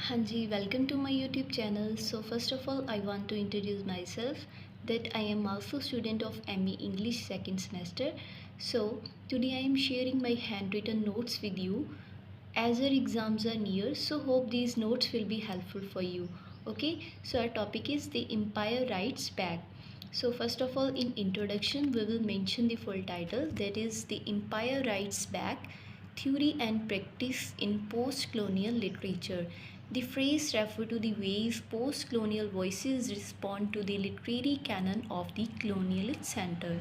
Hanji, welcome to my YouTube channel. So first of all, I want to introduce myself that I am also student of ME English second semester. So today I am sharing my handwritten notes with you as our exams are near. So hope these notes will be helpful for you. Okay, so our topic is the Empire Writes Back. So first of all, in introduction, we will mention the full title, that is the Empire Writes Back, Theory and Practice in Post-Colonial Literature. The phrase refers to the ways post-colonial voices respond to the literary canon of the colonialist center.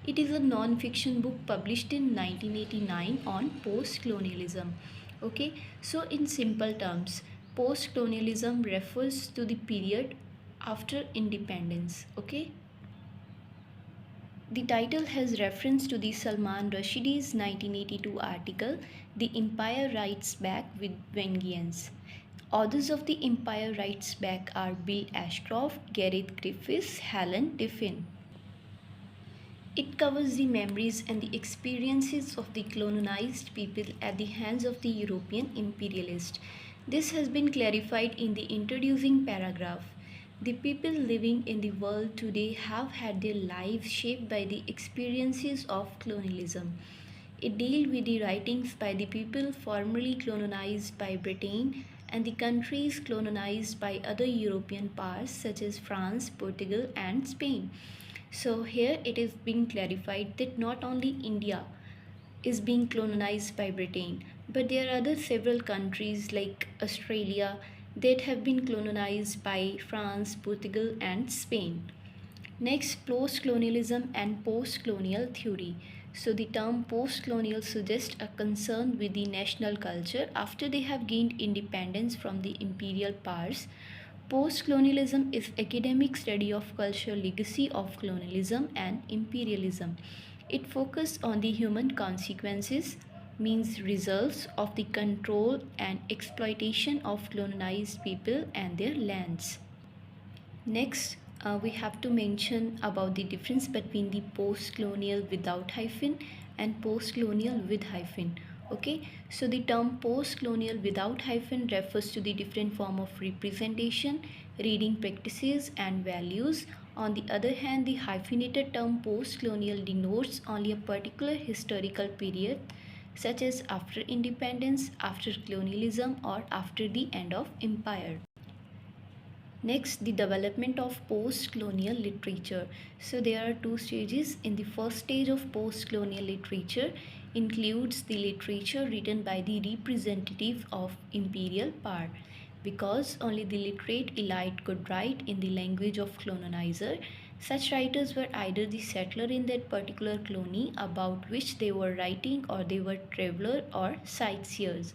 It is a non-fiction book published in 1989 on post-colonialism. Okay, so in simple terms, post-colonialism refers to the period after independence. Okay. The title has reference to the Salman Rushdie's 1982 article, The Empire Writes Back with Vengeance. Authors of The Empire Writes Back are Bill Ashcroft, Gareth, Griffiths, Helen, Tiffin. It covers the memories and the experiences of the colonized people at the hands of the European imperialists. This has been clarified in the introducing paragraph. The people living in the world today have had their lives shaped by the experiences of colonialism. It deals with the writings by the people formerly colonized by Britain and the countries colonized by other European powers such as France, Portugal, and Spain. So here it is being clarified that not only India is being colonized by Britain, but there are other several countries like Australia that have been colonized by France, Portugal, and Spain. Next, post-colonialism and post-colonial theory. So the term post-colonial suggests a concern with the national culture after they have gained independence from the imperial powers. Post-colonialism is academic study of cultural legacy of colonialism and imperialism. It focuses on the human consequences, means results of the control and exploitation of colonized people and their lands. Next, we have to mention about the difference between the post-colonial without hyphen and post-colonial with hyphen. Okay, so the term post-colonial without hyphen refers to the different form of representation, reading practices and values. On the other hand, the hyphenated term post-colonial denotes only a particular historical period such as after independence, after colonialism, or after the end of empire. Next, the development of post-colonial literature. So there are two stages. In the first stage of post-colonial literature includes the literature written by the representative of imperial power. Because only the literate elite could write in the language of colonizer, such writers were either the settler in that particular colony about which they were writing, or they were traveler or sightseers.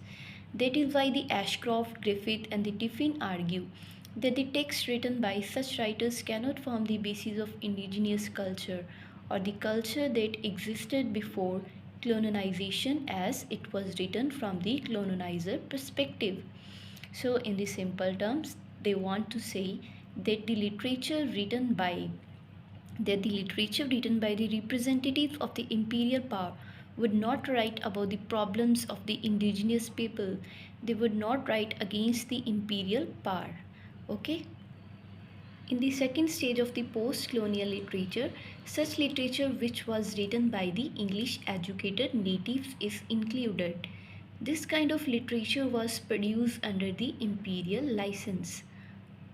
That is why the Ashcroft, Griffith, and the Tiffin argue that the text written by such writers cannot form the basis of indigenous culture or the culture that existed before colonization, as it was written from the colonizer perspective. So in the simple terms, they want to say that the literature written by the representatives of the imperial power would not write about the problems of the indigenous people. They would not write against the imperial power. Okay. In the second stage of the post-colonial literature, such literature which was written by the English educated natives is included. This kind of literature was produced under the imperial license.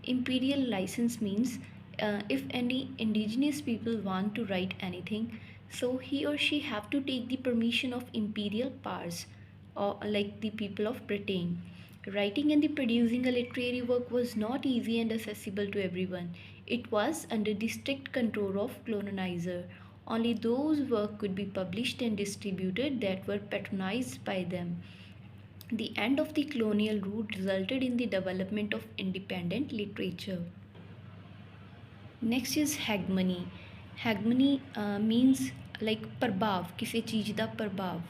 Imperial license means if any indigenous people want to write anything, so he or she have to take the permission of imperial powers, or like the people of Britain. Writing and the producing a literary work was not easy and accessible to everyone. It was under the strict control of colonizer. Only those works could be published and distributed that were patronized by them. The end of the colonial rule resulted in the development of independent literature. Next is hegemony. Hegemony means like prabhav, किसी चीज दा प्रभाव.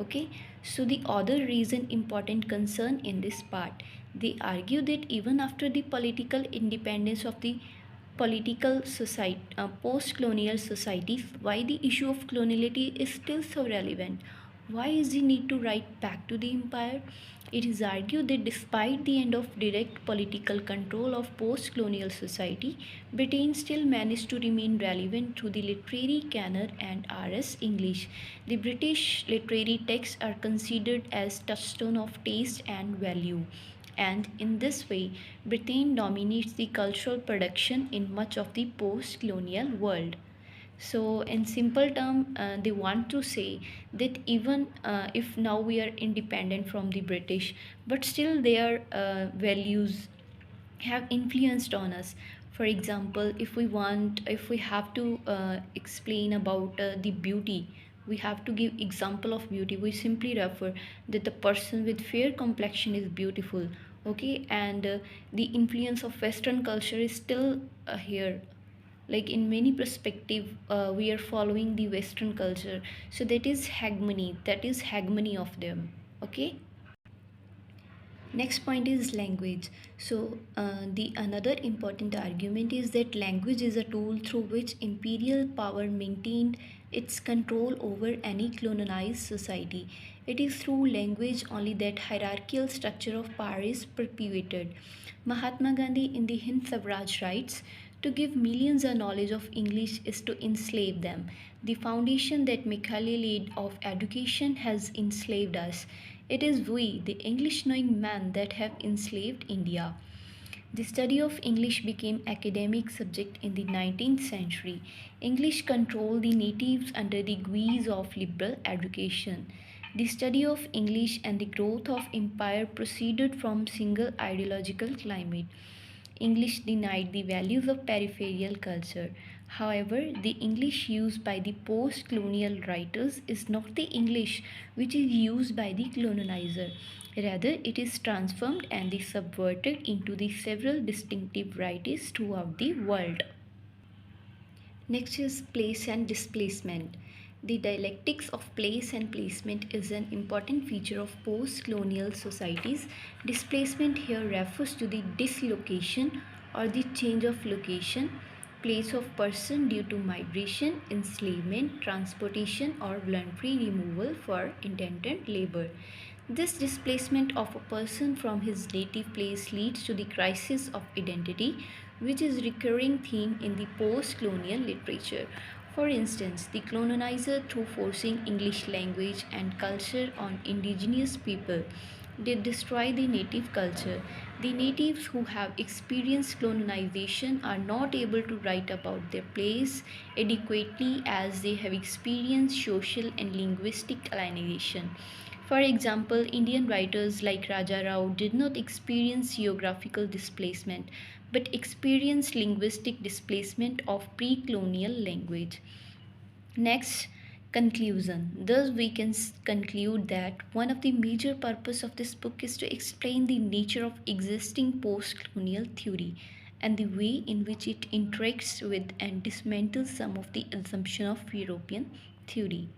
Okay, so the other reason important concern in this part, they argue that even after the political independence of the political society, post-colonial societies, why the issue of coloniality is still so relevant? Why is the need to write back to the empire? It is argued that despite the end of direct political control of post colonial society, Britain still managed to remain relevant through the literary canon and RS English. The British literary texts are considered as touchstone of taste and value. And in this way, Britain dominates the cultural production in much of the post colonial world. So in simple term, they want to say that even if now we are independent from the British, but still their values have influenced on us. For example, if we have to explain about the beauty, we have to give example of beauty, we simply refer that the person with fair complexion is beautiful. Okay, and the influence of western culture is still here. Like in many perspective, we are following the western culture, so that is hegemony of them. Okay. Next point is language. So the another important argument is that language is a tool through which imperial power maintained its control over any colonized society. It is through language only that hierarchical structure of power is perpetuated. Mahatma Gandhi in the Hind Swaraj writes, to give millions a knowledge of English is to enslave them. The foundation that Macaulay laid of education has enslaved us. It is we, the English knowing men, that have enslaved India. The study of English became academic subject in the 19th century. English controlled the natives under the guise of liberal education. The study of English and the growth of empire proceeded from single ideological climate. English denied the values of peripheral culture. However, the English used by the post colonial writers is not the English which is used by the colonizer. Rather, it is transformed and is subverted into the several distinctive varieties throughout the world. Next is place and displacement. The dialectics of place and placement is an important feature of post colonial societies. Displacement here refers to the dislocation or the change of location, place of person due to migration, enslavement, transportation, or voluntary removal for intended labor. This displacement of a person from his native place leads to the crisis of identity, which is a recurring theme in the post-colonial literature. For instance, the colonizer, through forcing English language and culture on indigenous people, did destroy the native culture. The natives who have experienced colonization are not able to write about their place adequately as they have experienced social and linguistic alienation. For example, Indian writers like Raja Rao did not experience geographical displacement but experienced linguistic displacement of pre colonial language. Next, conclusion. Thus, we can conclude that one of the major purpose of this book is to explain the nature of existing post-colonial theory and the way in which it interacts with and dismantles some of the assumptions of European theory.